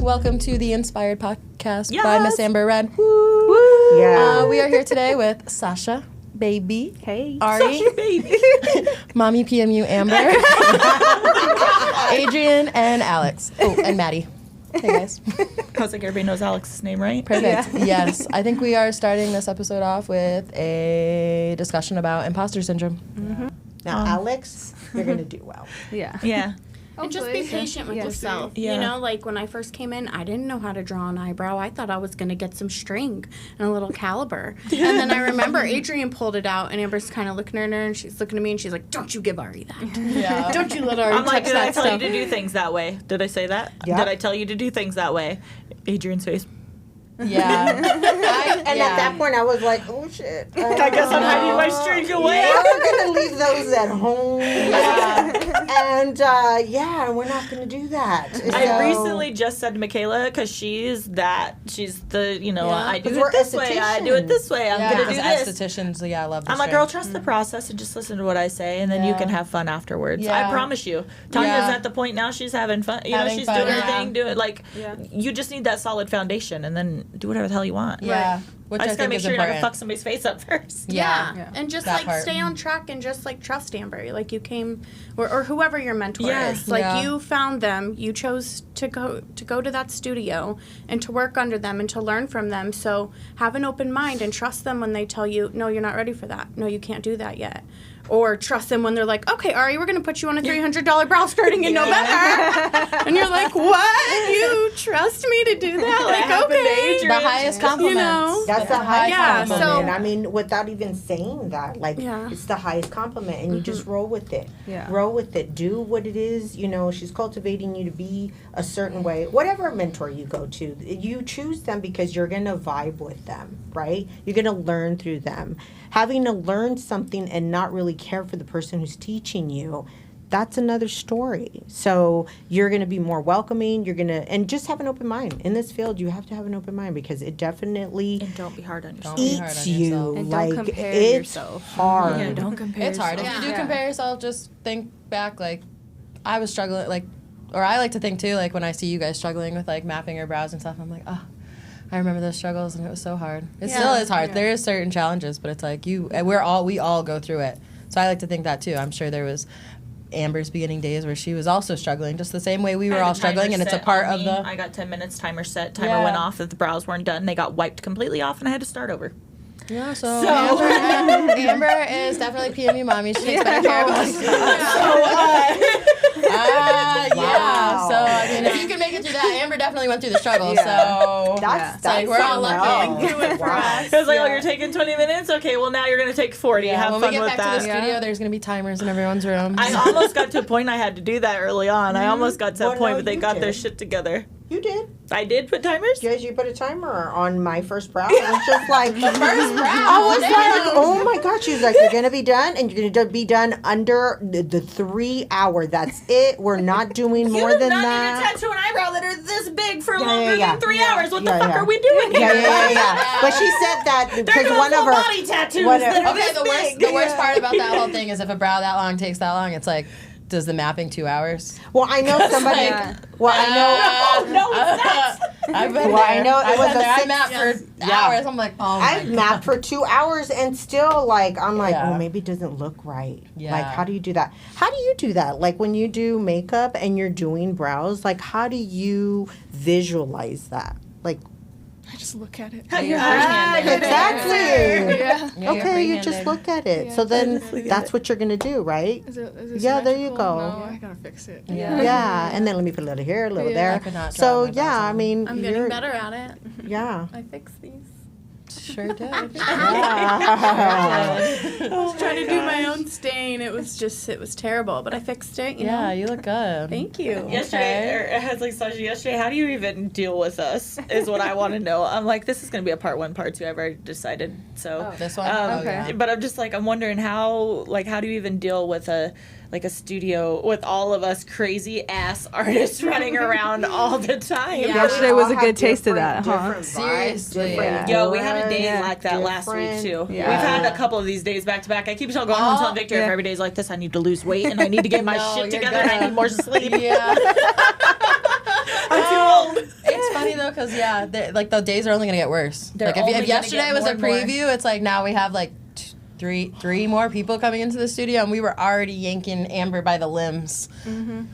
Welcome to the Inspired Podcast Yes. by Miss Amber Red. Woo! Yeah. We are here today with Sasha, baby. Hey. Ari, Sasha, baby. Mommy PMU Amber, Adrienne, and Aleks. Oh, and Maddie. Hey, guys. I was like, everybody knows Alex's name, right? Perfect. Yes. I think we are starting this episode off with a discussion about imposter syndrome. Mm-hmm. Now, Alex, you're going to do well. Yeah. Yeah. And just be patient with yourself. Yeah. You know, like when I first came in, I didn't know how to draw an eyebrow. I thought I was going to get some string and a little caliber. And then I remember Adrienne pulled it out, and Amber's kind of looking at her, and she's looking at me, and she's like, "Don't you give Ari that. Yeah. Don't you let Ari I'm like, touch did I that tell stuff." you to do things that way? Did I say that? Yeah. Did I tell you to do things that way? Adrian's face. Yeah. And at that point, I was like, oh, shit. I guess I'm hiding my string away. We're going to leave those at home. And, we're not going to do that. I So- recently just said to Michaela, because she's the, Yeah. I do Because it we're this way, I do it this way, I'm Yeah, going to do because this. estheticians, I love this. I'm like, girl, trust the process and just listen to what I say, and then you Yeah. can have fun afterwards. Yeah. I promise you. Tanya's Yeah. at the point now she's having fun. You know, Having she's fun, doing her yeah. thing, you just need that solid foundation, and then do whatever the hell you want. Yeah. Which I I just gotta think make is sure you never important. fuck somebody's face up first. Yeah. Yeah. And just That like part. stay on track and just like trust Amber. Like you came, or whoever your mentor Yeah. is. Like Yeah. you found them, you chose to go to that studio and to work under them and to learn from them. So have an open mind and trust them when they tell you, no, you're not ready for that. No, you can't do that yet. Or trust them when they're like, okay, Ari, we're going to put you on a $300 brow skirting in November. And you're like, what? You trust me to do that? Like, happened to okay. Adrienne. The highest compliments. You know? That's the highest Yeah, compliment. so- I mean, without even saying that, like, Yeah. it's the highest compliment, and you just roll with it. Yeah. Roll with it. Do what it is. You know, she's cultivating you to be a certain way. Whatever mentor you go to, you choose them because you're going to vibe with them, right? You're going to learn through them. Having to learn something and not really care for the person who's teaching you, that's another story. So you're going to be more welcoming. You're going to, and just have an open mind. In this field, you have to have an open mind because it definitely And don't be hard on yourself. Don't be hard eats on you. yourself. And don't Like, compare it's yourself. hard. Yeah, don't compare It's hard. If yourself. you do Yeah. compare yourself, just think back. Like, I was struggling, like, or I like to think too, like, when I see you guys struggling with, like, mapping your brows and stuff, I'm like, oh, I remember those struggles and it was so hard. It still is hard. Yeah. There is certain challenges, but it's like we all go through it. So I like to think that too. I'm sure there was Amber's beginning days where she was also struggling, just the same way we were I had all the timer struggling, and it's a set part on of me. the. I got 10 minutes, timer set, timer Yeah. went off. If the brows weren't done, they got wiped completely off, and I had to start over. Yeah, so Amber is definitely PMU mommy. She takes better care of us. Yeah. Wow. So I mean, if you can make it through that, Amber definitely went through the struggle. Yeah. So That's like, we're all lucky. Do it for us. I was like, oh, you're taking 20 minutes? Okay, well, now you're going to take 40. Yeah, Have when fun we get with back that. to the studio, there's gonna be timers in everyone's room. I almost got to a point I had to do that early on. I almost got to a Well, point, no, but they you got their did. shit together. You did. I did put timers? Yes, you put a timer on my first brow. It was just like First brow. I was Damn. like, oh my god. She was like, you're gonna be done, and you're gonna be done under the 3 hour. That's it. We're not doing more you did than not that. need a tattoo and eyebrow that are this big for Yeah, longer yeah, than 3 yeah. hours. What the Yeah, fuck yeah. are we doing here? Yeah. But she said that They're because doing one of full her body tattoos one of- that are Okay, this big. the worst part about that whole thing is if a brow that long takes that long, it's like, does the mapping 2 hours? Well, I know somebody. Yeah. Well, I know. Oh, no, it's not. I've been Well, there. I know it I've was been a there. I six- mapped for Yeah. hours. I'm like, oh my I've god. mapped for 2 hours and still like I'm like, Yeah. well, maybe it doesn't look right. Yeah. Like, how do you do that? How do you do that? Like when you do makeup and you're doing brows, like how do you visualize that? Like I just look at it. exactly. Yeah. Yeah, you're Okay, you freehanded. just look at it. Yeah. So then just look at that's it. what you're gonna do, right? Is it Yeah, there you symmetrical? go. No, I gotta fix it. Yeah. And then let me put a little here, a little Yeah. there. I could not So draw my yeah, brows I on. mean, I'm getting better at it. Yeah. I fix these. Sure did. I was trying to do my own stain. It was terrible, but I fixed it. You Yeah, know. you look good. Thank you. Yesterday, I was like, Sasha, yesterday, how do you even deal with us is what I want to know. I'm like, this is going to be a part 1, part 2. I've already decided. So, This one? Okay. Yeah. But I'm just like, I'm wondering how do you even deal with a studio with all of us crazy ass artists running around all the time? Yeah. Yesterday was a good taste of that, huh? Different vibes, Seriously. different Yo, we had a day auras, like that last week too. different- We've had a couple of these days back to back. I keep going home telling Victor if every day's like this, I need to lose weight and I need to get my No, shit you're together and I good. need more sleep. Yeah. I'm too old. It's funny though, because like the days are only gonna get worse. They're Like only if gonna yesterday get was more a and more. preview, it's like now we have like three more people coming into the studio, and we were already yanking Amber by the limbs.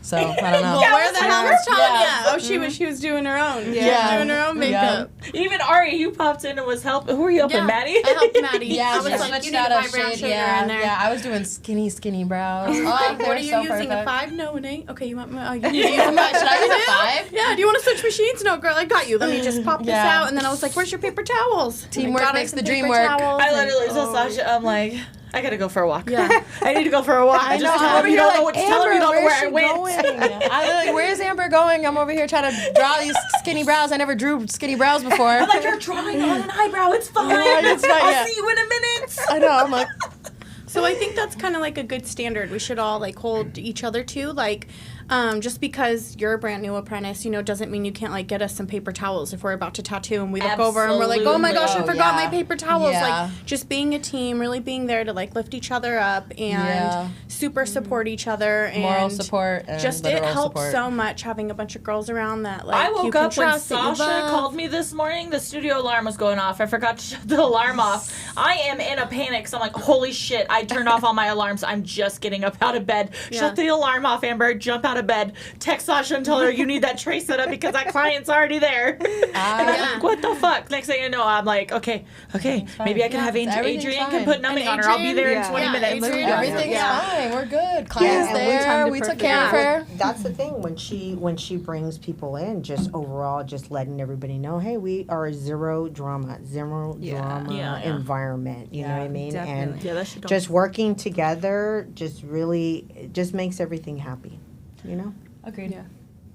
So I don't know. Well, where the hell was Tanya? Yeah. Oh, she was doing her own. She was Yeah. doing her own makeup. Even Ari, you popped in and was helping. Who were you helping, Maddie? I helped Maddie. Yeah, I was she like, switched you need a out of vibrant shade. shader Yeah, in there. yeah. I was doing skinny brows. Oh, Like, they what were are you so using? perfect. A 5? No, an 8? Okay, you want me? Oh, you need to use a Should I use a 5? Yeah, do you want to switch machines? No, girl, I got you. Let me just pop this Yeah. out. And then I was like, where's your paper towels? Teamwork And I got her makes some the dream paper work. towels I and- literally told Sasha, I'm like, I gotta go for a walk. Yeah. I need to go for a walk. I know. Just tell I'm him you don't know what to tell him. You don't know where I went. I'm like, where's Amber going? I'm over here trying to draw these skinny brows. I never drew skinny brows before. I'm like, you're drawing on an eyebrow. It's fine. it's fine, I'll yeah. see you in a minute. I know. I'm like, So I think that's kind of like a good standard we should all like hold each other to. Like, just because you're a brand new apprentice, doesn't mean you can't like get us some paper towels if we're about to tattoo and we look over and we're like, oh my gosh, I Absolutely. forgot Oh, my yeah. paper towels. Yeah. Like, just being a team, really being there to like lift each other up and Yeah. super support each other and moral support and just it literal helps support. so much having a bunch of girls around that like I you woke can up when trust, that you Sasha love. called me this morning. The studio alarm was going off. I forgot to shut the alarm off. I am in a panic. So I'm like, holy shit. I turned off all my alarms. I'm just getting up out of bed. Yeah. Shut the alarm off, Amber. Jump out of bed. Text Sasha and tell her you need that tray set up because that client's already there. And I'm Yeah. like, what the fuck? Next thing you know, I'm like, okay. Maybe I can have Everything's Adrienne fine. can put numbing And on her. I'll be there in Adrienne- 20 yeah, minutes. Adrienne- everything's Yeah. fine. We're good. Clients and we there. timed it We took perfectly. care of her. That's the thing when she brings people in, just overall, just letting everybody know, hey, we are a zero drama Yeah. environment. You know what I mean? definitely. And Yeah, that should just working together, just really, it just makes everything happy. You know? Agreed. Yeah.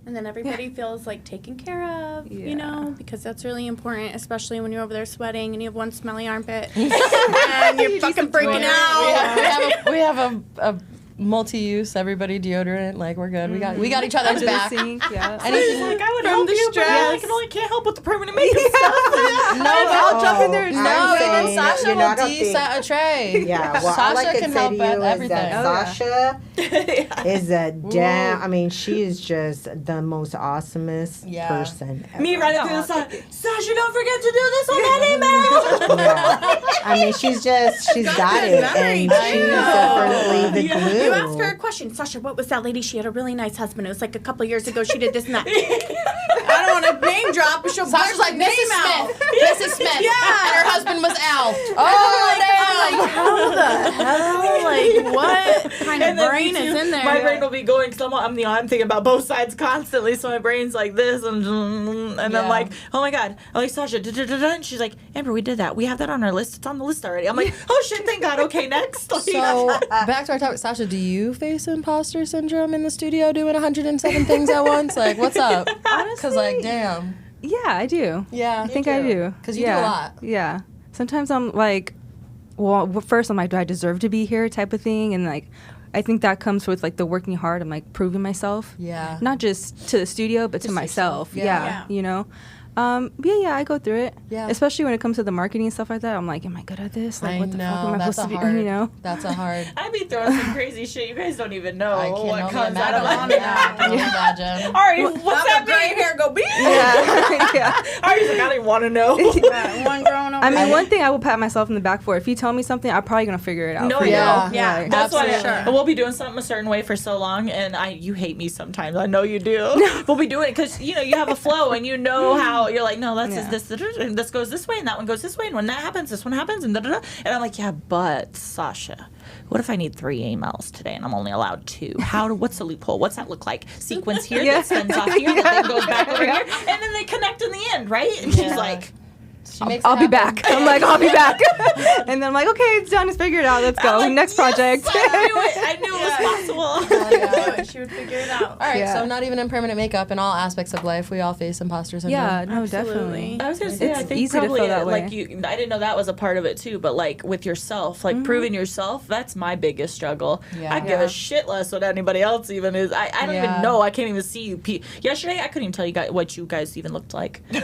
And then everybody feels like taken care of, Yeah. because that's really important, especially when you're over there sweating and you have one smelly armpit and you're fucking freaking out. We have a multi-use everybody deodorant. Like we're good. We got each other's back. Sink, yeah. Anything. like, I would From help the you, but I stress. can't help with the permanent makeup stuff. No, I'll jump in there. No, I'm even saying Sasha you're will not a big- de-set a tray. Yeah, well, all Sasha I can can say help to with you is everything. that Sasha is a damn. Ooh. I mean, she is just the most awesomest Yeah. person ever. Me running through the side. Sasha, don't forget to do this on that email. Yeah. I mean, she's got good it, memory, and too. she's definitely the glue. You asked her a question, Sasha, what was that lady? She had a really nice husband. It was like a couple years ago. She did this and that. I don't want to name drop, but she'll Sasha's blurt like, the Mrs. name out. Smith. Mrs. Smith. Yeah. And her husband was Al. Oh, I'm damn. like, how the hell? Like, what kind of And then brain me is too. in there? My brain will be going. I'm thinking about both sides constantly. So my brain's like this, and I'm Yeah. like, oh my god. I'm like, Sasha, and she's like, Amber, we did that. We have that on our list. It's on the list already. I'm like, oh shit, thank God. Okay, next. Like, So back to our topic, Sasha. Do you face imposter syndrome in the studio doing 107 things at once? Like, what's up? Because like, damn. Yeah, I do. Yeah. I think I do. 'Cause you do a lot. Yeah. Sometimes I'm like, well, first I'm like, do I deserve to be here type of thing? And like, I think that comes with like the working hard. I'm like proving myself. Yeah. Not just to the studio, but to myself. Yeah. You know? Yeah, I go through it. Yeah. Especially when it comes to the marketing and stuff like that. I'm like, am I good at this? Like, I what the fuck am I that's supposed a to hard. be? You know? That's a hard. I'd be throwing some crazy shit. You guys don't even know I can't what only comes out of imagine. my I can only imagine. Ari, what's that mean? hair go beep. Yeah. yeah. Ari's like, I don't even want to know. One grown over I mean, there. one thing I will pat myself in the back for. If you tell me something, I'm probably gonna figure it out. No, for you. yeah. Yeah. Like, That's why Absolutely. we'll be doing something a certain way for so long, and you hate me sometimes. I know you do. We'll be doing it because you have a flow, and you know how you're like, no, that's Yeah. this, and this goes this way, and that one goes this way, and when that happens, this one happens, and and I'm like, yeah, but Sasha, what if I need 3 emails today and I'm only allowed 2? What's the loophole? What's that look like? Sequence here Yeah. that sends off here, that then goes back over here, and then they connect in the end, right? And she's Yeah. like. She makes I'll it be happen. back. I'm like, I'll be back. And then I'm like, okay, it's done. It's figured out. Let's go. I'm like, Next yes, project. I knew it was possible. Yeah. She would figure it out. All right, Yeah. so not even in permanent makeup, in all aspects of life, we all face imposter syndrome. Yeah, no, Absolutely. definitely. I was gonna say, It's I think easy to probably feel that like way. I didn't know that was a part of it too. But like with yourself, like proving yourself, that's my biggest struggle. Yeah. I give a shit less what anybody else even is. I don't Yeah. even know. I can't even see you. Yesterday, I couldn't even tell you guys what you guys even looked like because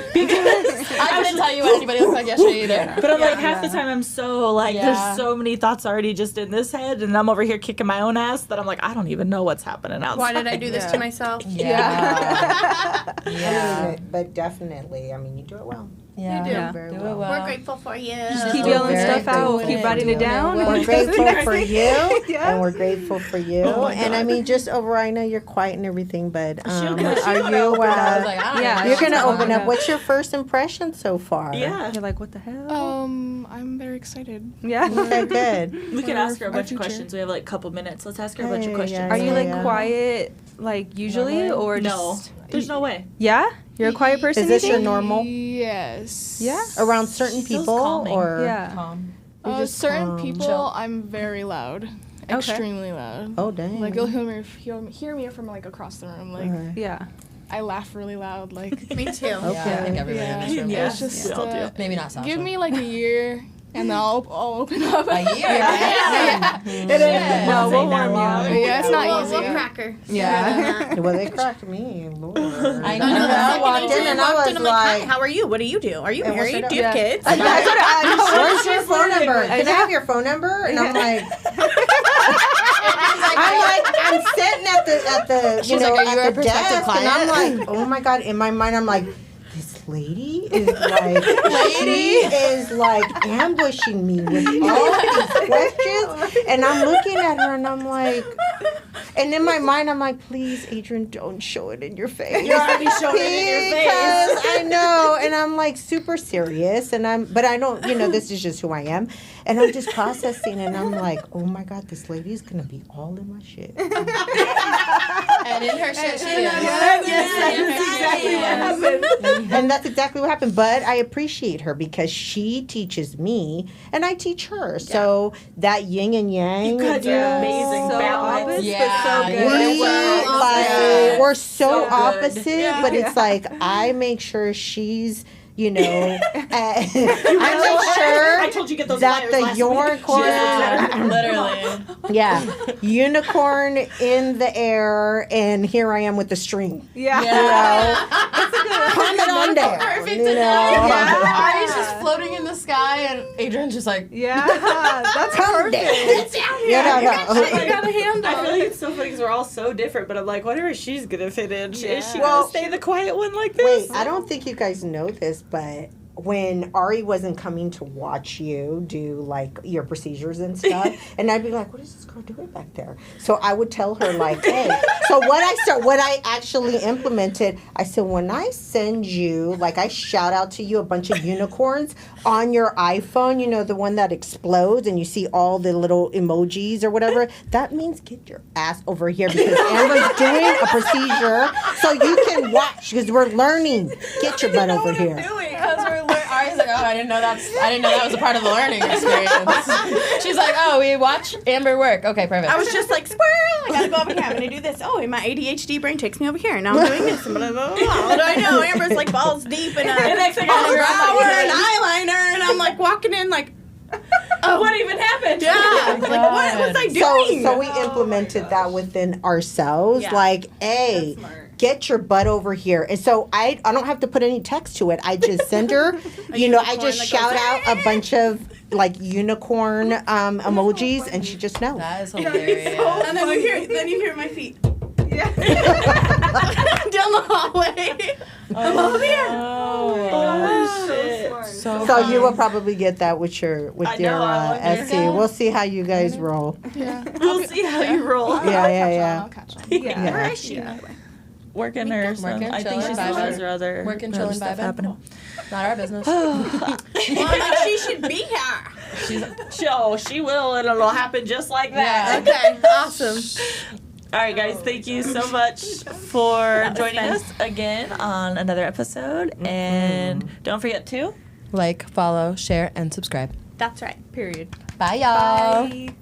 I couldn't tell you what anybody look like yesterday either. But I'm like, half the time I'm so like, Yeah. there's so many thoughts already just in this head, and I'm over here kicking my own ass that I'm like, I don't even know what's happening outside. Why did I do this to myself? Yeah. I mean, but definitely, I mean, you do it well. Yeah. You do. Do Very it well. well. We're grateful for you. Keep Still yelling very stuff out. grateful. Keep writing it down. We're We're grateful for you, Yeah. and we're grateful for you. And I mean, just over, I know you're quiet and everything, but She'll are open you? up. I was like, I don't Yeah. know. You're gonna She's open talking up. about- What's your first impression so far? Yeah. You're like, what the hell? I'm very excited. Yeah. Okay, good. We could For ask her a our bunch of future. questions. We have like a couple minutes. Let's ask her a bunch of Hey, questions. yeah, Are you like yeah. quiet, like usually, or No. just? There's no way. Yeah, you're a quiet person. Is this you your think? normal Yes. Yeah. around certain Feels people, calming. or Yeah. Calm. You're just Certain calm. people, Chill. I'm very loud. Okay. Extremely loud. Oh dang. Like you'll hear me from like across the room. Like Alright. Yeah. I laugh really loud. Like Me too. Yeah, I think everybody in this room Yeah. does. it's just we all do. Maybe not Sasha. give me like a year and then I'll open up. a year. Yeah. No, we'll warm you. Yeah, it's not easy. We'll crack her. Yeah. Well, they cracked me, Lord. I know. I walked in and I was I'm like, hi, like, how are you? What do you do? Are you And what's married? it Do you have up? kids? That's what where's your phone number? Can I have your phone number? And I'm like, I'm sitting at the She's like, "Are you a at the prospective desk, and I'm client?" like, oh my god. In my mind, I'm like, this lady is like ambushing me with all these questions, and I'm looking at her and I'm like, and in my mind I'm like, please, Adrienne, don't show it in your face. You're already showing it in your face. Because I know, and I'm like super serious, but I don't, this is just who I am, and I'm just processing, and I'm like, oh my god, this lady's gonna be all in my shit. And in her shit, she is. And that's exactly what happened. But I appreciate her because she teaches me and I teach her. So that yin and yang. You guys are amazing. So balance. opposite, Yeah, but so good. We're so So good. opposite, but it's like I make sure she's, I make sure I told you to get those that flyers the last unicorn, week. Literally. yeah, unicorn in the air, and here I am with the string. Yeah. Comment on there. Perfect you know. Yeah. Ari's just floating in the sky, and Adrienne's just like, Yeah. That's Come perfect. down. Yeah, You got a handle. I feel like it's so funny because we're all so different, but I'm like, whatever she's gonna fit in. Is she Well, gonna stay the quiet one like this? Wait, I don't think you guys know this, but when Ari wasn't coming to watch you do like your procedures and stuff, and I'd be like, "What is this girl doing back there?" So I would tell her like, "Hey." So what I actually implemented, I said, when I send you, like, I shout out to you a bunch of unicorns on your iPhone, the one that explodes and you see all the little emojis or whatever. That means get your ass over here because Amber's doing a procedure, so you can watch because we're learning. Get your butt over here. because we're Ari's like, oh, I didn't know that was a part of the learning experience. She's like, oh, we watch Amber work. Okay, perfect. I was just like, squirrel, I gotta go over here. I'm gonna do this. Oh, and my ADHD brain takes me over here. Now I'm doing this. And blah, blah, blah, blah. What do I know? Amber's like balls deep in a next thing I know, you're flower on and my eyeliner, and I'm like walking in like, What even happened? yeah, like what was I doing? So we implemented that within ourselves. Yeah. Like, hey, get your butt over here. And so I don't have to put any text to it. I just send her, I just that shout goes, out a bunch of like unicorn emojis, and she just knows. That is hilarious. And then you hear my feet. Yeah. Down the hallway. I'm over here. Oh, shit. So you will probably get that with your I know, I wonder. SC. We'll see how you guys roll. Yeah. We'll see how you roll. Yeah. I'll catch on. Yeah. Where is she, by the way? Working or something. Working, I think chilling, she's vibing. has rather Working, other chilling, stuff vibing. happening. Not our business. Well, I'm like, she should be here. She will, and it'll happen just like that. Okay, awesome. All right, guys, thank you so much for joining us again on another episode. And don't forget to Like, follow, share, and subscribe. That's right. Period. Bye, y'all. Bye.